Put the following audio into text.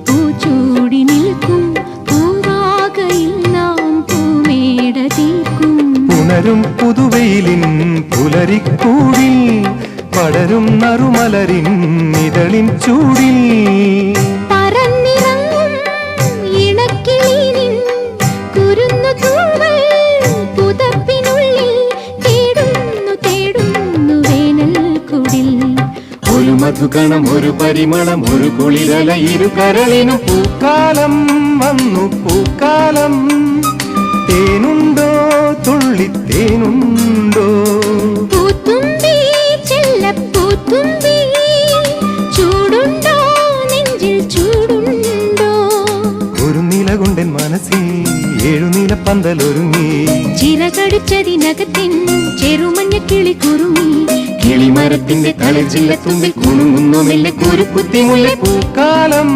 പൂച്ചൂടി നിൽക്കും പൂവാകയിൽ നാം പൂമേട തീർക്കും. ഉണരും പുതുവെയിലിൻ പുലരിക്കൂടിൽ പടരും നറുമലരിൻ ഇതളിൻ ചൂടിൽ പറന്നിറങ്ങും ഇണക്കിളീനിൻ കുരുന്നു തൂവൽ പുതപ്പിനുള്ളിൽ തേടുന്നു തേടുന്നു വേനൽ കുടിൽ. ഒരു മധുകണം ഒരു പരിമളം ഒരു കുളിരല ഇരു കരളിനും പൂക്കാലം വന്നു പൂക്കാലം. തേനുണ്ടോ തുള്ളിത്തേനുണ്ടോ പൂത്തുമ്പി ചെല്ലപ്പൂത്തുമ്പി ചൂടുണ്ടോ നെഞ്ചിൽ ചൂടുണ്ടോ. ഒരു നിലകൊണ്ടൻ മനസ്സിൽ ഏഴുനില പന്തലൊരുങ്ങി ചിറകടിച്ചതിനകത്തിൻ ചെറുമഞ്ഞ കിളി കുറുമി. കിളിമരത്തിന്റെ കളിച്ചില്ല തുമ്പിൽ കുണുങ്ങുന്നു മെല്ലെ കുരുക്കുത്തി മുല്ല പൂക്കാലം.